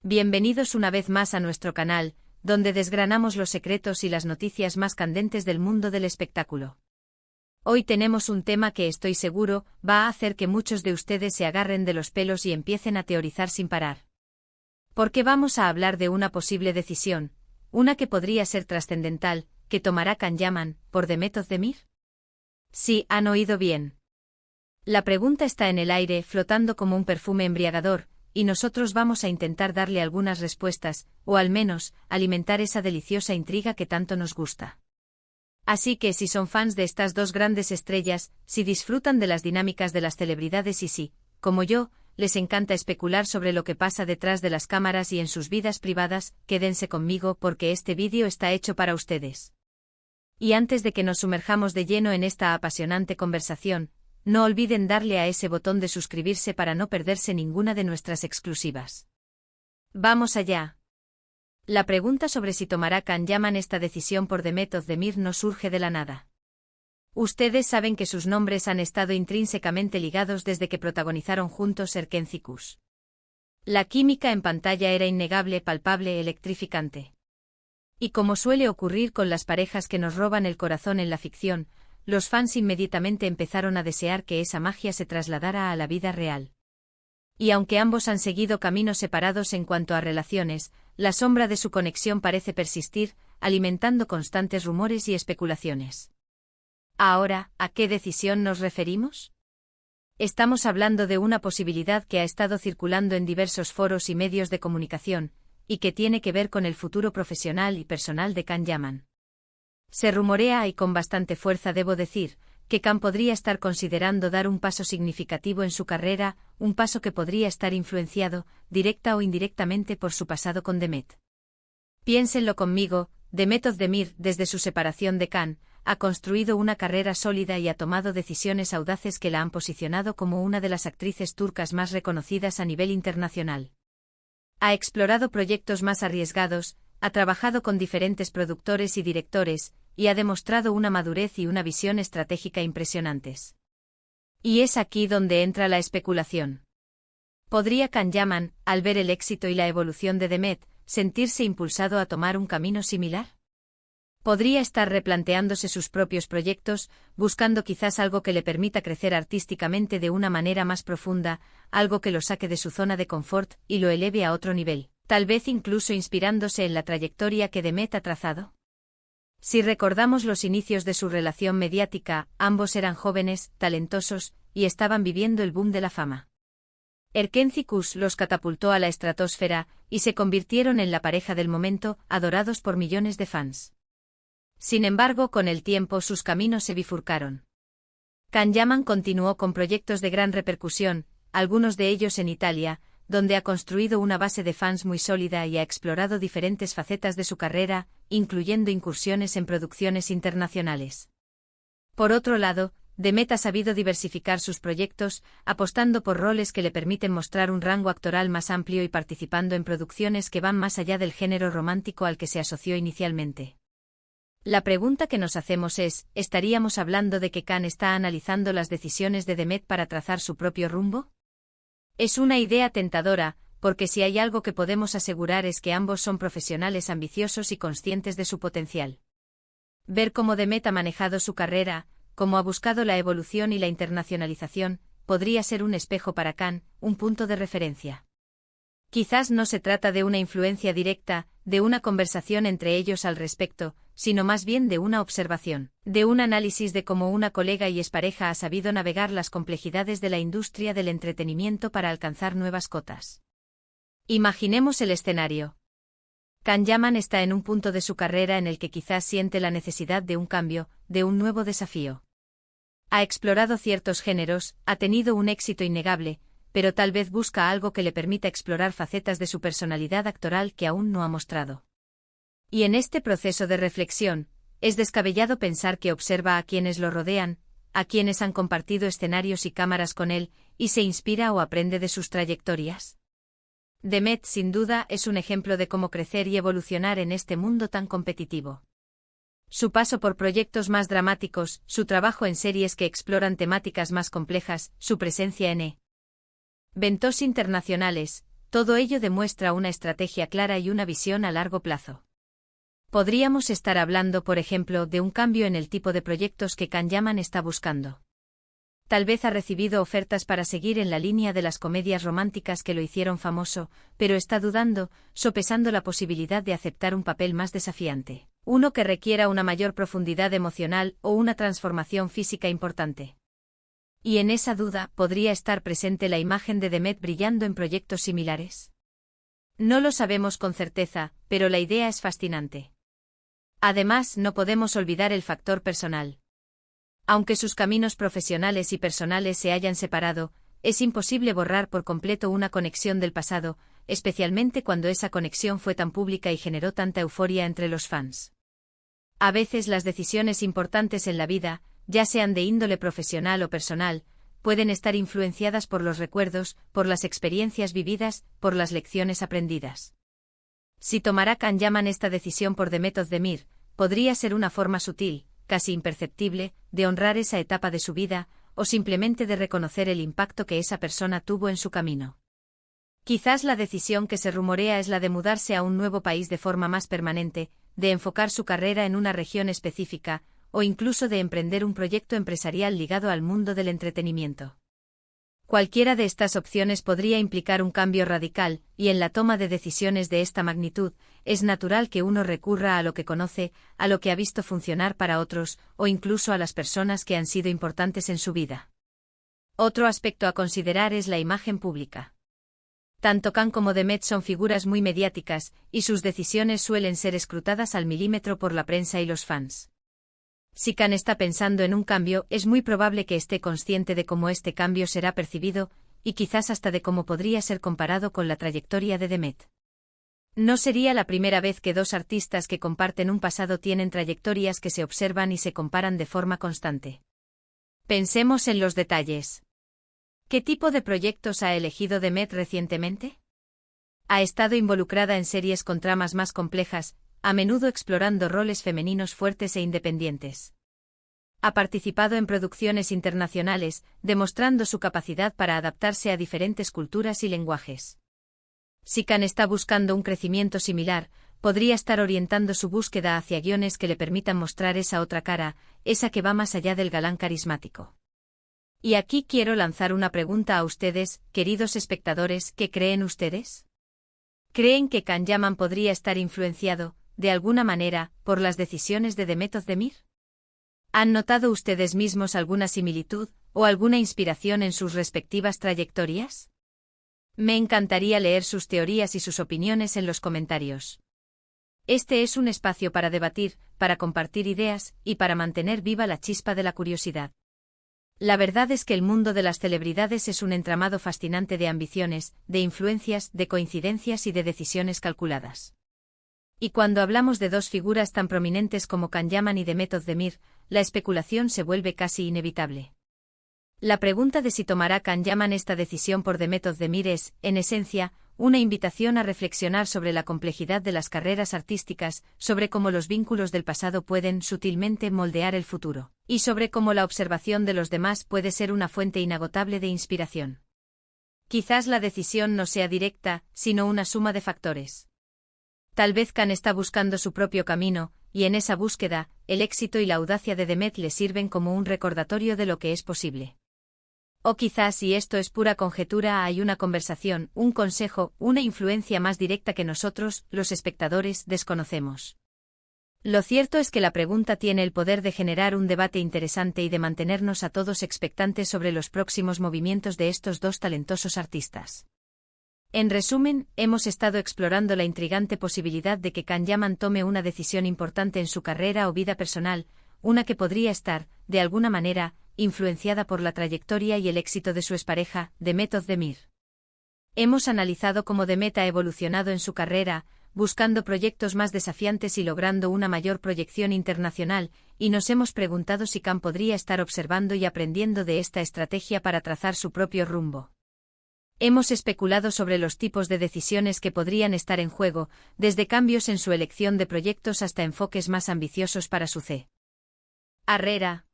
Bienvenidos una vez más a nuestro canal, donde desgranamos los secretos y las noticias más candentes del mundo del espectáculo. Hoy tenemos un tema que estoy seguro va a hacer que muchos de ustedes se agarren de los pelos y empiecen a teorizar sin parar. Porque vamos a hablar de una posible decisión, una que podría ser trascendental, que tomará Can Yaman por Demet Özdemir. Sí, han oído bien. La pregunta está en el aire, flotando como un perfume embriagador, y nosotros vamos a intentar darle algunas respuestas, o al menos, alimentar esa deliciosa intriga que tanto nos gusta. Así que si son fans de estas dos grandes estrellas, si disfrutan de las dinámicas de las celebridades y si, como yo, les encanta especular sobre lo que pasa detrás de las cámaras y en sus vidas privadas, quédense conmigo porque este vídeo está hecho para ustedes. Y antes de que nos sumerjamos de lleno en esta apasionante conversación, no olviden darle a ese botón de suscribirse para no perderse ninguna de nuestras exclusivas. ¡Vamos allá! La pregunta sobre si tomará Can Yaman esta decisión por Demet Özdemir no surge de la nada. Ustedes saben que sus nombres han estado intrínsecamente ligados desde que protagonizaron juntos Erkenci-Kuş. La química en pantalla era innegable, palpable, electrificante. Y como suele ocurrir con las parejas que nos roban el corazón en la ficción, los fans inmediatamente empezaron a desear que esa magia se trasladara a la vida real. Y aunque ambos han seguido caminos separados en cuanto a relaciones, la sombra de su conexión parece persistir, alimentando constantes rumores y especulaciones. Ahora, ¿a qué decisión nos referimos? Estamos hablando de una posibilidad que ha estado circulando en diversos foros y medios de comunicación, y que tiene que ver con el futuro profesional y personal de Can Yaman. Se rumorea, y con bastante fuerza debo decir, que Can podría estar considerando dar un paso significativo en su carrera, un paso que podría estar influenciado, directa o indirectamente por su pasado con Demet. Piénsenlo conmigo, Demet Özdemir, desde su separación de Can, ha construido una carrera sólida y ha tomado decisiones audaces que la han posicionado como una de las actrices turcas más reconocidas a nivel internacional. Ha explorado proyectos más arriesgados, ha trabajado con diferentes productores y directores, y ha demostrado una madurez y una visión estratégica impresionantes. Y es aquí donde entra la especulación. ¿Podría Can Yaman, al ver el éxito y la evolución de Demet, sentirse impulsado a tomar un camino similar? ¿Podría estar replanteándose sus propios proyectos, buscando quizás algo que le permita crecer artísticamente de una manera más profunda, algo que lo saque de su zona de confort y lo eleve a otro nivel, tal vez incluso inspirándose en la trayectoria que Demet ha trazado? Si recordamos los inicios de su relación mediática, ambos eran jóvenes, talentosos, y estaban viviendo el boom de la fama. Erkenci-Kuş los catapultó a la estratosfera, y se convirtieron en la pareja del momento, adorados por millones de fans. Sin embargo, con el tiempo sus caminos se bifurcaron. Can Yaman continuó con proyectos de gran repercusión, algunos de ellos en Italia, donde ha construido una base de fans muy sólida y ha explorado diferentes facetas de su carrera, incluyendo incursiones en producciones internacionales. Por otro lado, Demet ha sabido diversificar sus proyectos, apostando por roles que le permiten mostrar un rango actoral más amplio y participando en producciones que van más allá del género romántico al que se asoció inicialmente. La pregunta que nos hacemos es, ¿estaríamos hablando de que Can está analizando las decisiones de Demet para trazar su propio rumbo? Es una idea tentadora, porque si hay algo que podemos asegurar es que ambos son profesionales ambiciosos y conscientes de su potencial. Ver cómo Demet ha manejado su carrera, cómo ha buscado la evolución y la internacionalización, podría ser un espejo para Can, un punto de referencia. Quizás no se trata de una influencia directa, de una conversación entre ellos al respecto, sino más bien de una observación, de un análisis de cómo una colega y expareja ha sabido navegar las complejidades de la industria del entretenimiento para alcanzar nuevas cotas. Imaginemos el escenario. Can Yaman está en un punto de su carrera en el que quizás siente la necesidad de un cambio, de un nuevo desafío. Ha explorado ciertos géneros, ha tenido un éxito innegable, pero tal vez busca algo que le permita explorar facetas de su personalidad actoral que aún no ha mostrado. Y en este proceso de reflexión, es descabellado pensar que observa a quienes lo rodean, a quienes han compartido escenarios y cámaras con él, y se inspira o aprende de sus trayectorias. Demet, sin duda, es un ejemplo de cómo crecer y evolucionar en este mundo tan competitivo. Su paso por proyectos más dramáticos, su trabajo en series que exploran temáticas más complejas, su presencia en eventos internacionales, Todo ello demuestra una estrategia clara y una visión a largo plazo. Podríamos estar hablando, por ejemplo, de un cambio en el tipo de proyectos que Can Yaman está buscando. Tal vez ha recibido ofertas para seguir en la línea de las comedias románticas que lo hicieron famoso, pero está dudando, sopesando la posibilidad de aceptar un papel más desafiante, uno que requiera una mayor profundidad emocional o una transformación física importante. Y en esa duda, ¿podría estar presente la imagen de Demet brillando en proyectos similares? No lo sabemos con certeza, pero la idea es fascinante. Además, no podemos olvidar el factor personal. Aunque sus caminos profesionales y personales se hayan separado, es imposible borrar por completo una conexión del pasado, especialmente cuando esa conexión fue tan pública y generó tanta euforia entre los fans. A veces las decisiones importantes en la vida, ya sean de índole profesional o personal, pueden estar influenciadas por los recuerdos, por las experiencias vividas, por las lecciones aprendidas. Si tomará Can Yaman esta decisión por Demet Özdemir, podría ser una forma sutil, casi imperceptible, de honrar esa etapa de su vida, o simplemente de reconocer el impacto que esa persona tuvo en su camino. Quizás la decisión que se rumorea es la de mudarse a un nuevo país de forma más permanente, de enfocar su carrera en una región específica, o incluso de emprender un proyecto empresarial ligado al mundo del entretenimiento. Cualquiera de estas opciones podría implicar un cambio radical, y en la toma de decisiones de esta magnitud, es natural que uno recurra a lo que conoce, a lo que ha visto funcionar para otros, o incluso a las personas que han sido importantes en su vida. Otro aspecto a considerar es la imagen pública. Tanto Can como Demet son figuras muy mediáticas, y sus decisiones suelen ser escrutadas al milímetro por la prensa y los fans. Si Can está pensando en un cambio, es muy probable que esté consciente de cómo este cambio será percibido, y quizás hasta de cómo podría ser comparado con la trayectoria de Demet. No sería la primera vez que dos artistas que comparten un pasado tienen trayectorias que se observan y se comparan de forma constante. Pensemos en los detalles. ¿Qué tipo de proyectos ha elegido Demet recientemente? Ha estado involucrada en series con tramas más complejas, a menudo explorando roles femeninos fuertes e independientes. Ha participado en producciones internacionales, demostrando su capacidad para adaptarse a diferentes culturas y lenguajes. Si Can está buscando un crecimiento similar, podría estar orientando su búsqueda hacia guiones que le permitan mostrar esa otra cara, esa que va más allá del galán carismático. Y aquí quiero lanzar una pregunta a ustedes, queridos espectadores, ¿qué creen ustedes? ¿Creen que Can Yaman podría estar influenciado, de alguna manera, por las decisiones de Demet Özdemir? ¿Han notado ustedes mismos alguna similitud, o alguna inspiración en sus respectivas trayectorias? Me encantaría leer sus teorías y sus opiniones en los comentarios. Este es un espacio para debatir, para compartir ideas, y para mantener viva la chispa de la curiosidad. La verdad es que el mundo de las celebridades es un entramado fascinante de ambiciones, de influencias, de coincidencias y de decisiones calculadas. Y cuando hablamos de dos figuras tan prominentes como Can Yaman y Demet Özdemir, la especulación se vuelve casi inevitable. La pregunta de si tomará Can Yaman esta decisión por Demet Özdemir es, en esencia, una invitación a reflexionar sobre la complejidad de las carreras artísticas, sobre cómo los vínculos del pasado pueden sutilmente moldear el futuro, y sobre cómo la observación de los demás puede ser una fuente inagotable de inspiración. Quizás la decisión no sea directa, sino una suma de factores. Tal vez Can está buscando su propio camino, y en esa búsqueda, el éxito y la audacia de Demet le sirven como un recordatorio de lo que es posible. O quizás, y esto es pura conjetura, hay una conversación, un consejo, una influencia más directa que nosotros, los espectadores, desconocemos. Lo cierto es que la pregunta tiene el poder de generar un debate interesante y de mantenernos a todos expectantes sobre los próximos movimientos de estos dos talentosos artistas. En resumen, hemos estado explorando la intrigante posibilidad de que Can Yaman tome una decisión importante en su carrera o vida personal, una que podría estar, de alguna manera, influenciada por la trayectoria y el éxito de su expareja, Demet Özdemir. Hemos analizado cómo Demet ha evolucionado en su carrera, buscando proyectos más desafiantes y logrando una mayor proyección internacional, y nos hemos preguntado si Can podría estar observando y aprendiendo de esta estrategia para trazar su propio rumbo. Hemos especulado sobre los tipos de decisiones que podrían estar en juego, desde cambios en su elección de proyectos hasta enfoques más ambiciosos para su carrera.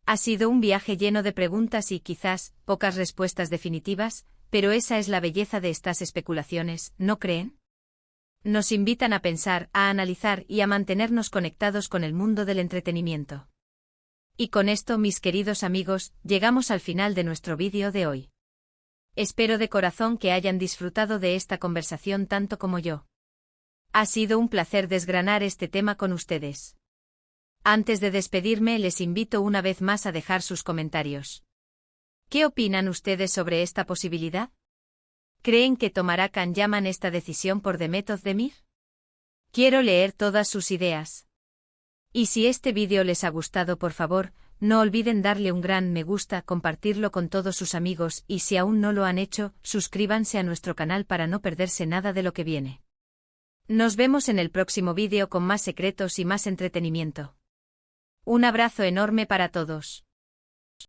Ha sido un viaje lleno de preguntas y quizás pocas respuestas definitivas, pero esa es la belleza de estas especulaciones, ¿no creen? Nos invitan a pensar, a analizar y a mantenernos conectados con el mundo del entretenimiento. Y con esto, mis queridos amigos, llegamos al final de nuestro vídeo de hoy. Espero de corazón que hayan disfrutado de esta conversación tanto como yo. Ha sido un placer desgranar este tema con ustedes. Antes de despedirme, les invito una vez más a dejar sus comentarios. ¿Qué opinan ustedes sobre esta posibilidad? ¿Creen que tomará Can-Yaman esta decisión por The Method de Mir? Quiero leer todas sus ideas. Y si este vídeo les ha gustado, por favor, no olviden darle un gran me gusta, compartirlo con todos sus amigos y si aún no lo han hecho, suscríbanse a nuestro canal para no perderse nada de lo que viene. Nos vemos en el próximo vídeo con más secretos y más entretenimiento. Un abrazo enorme para todos.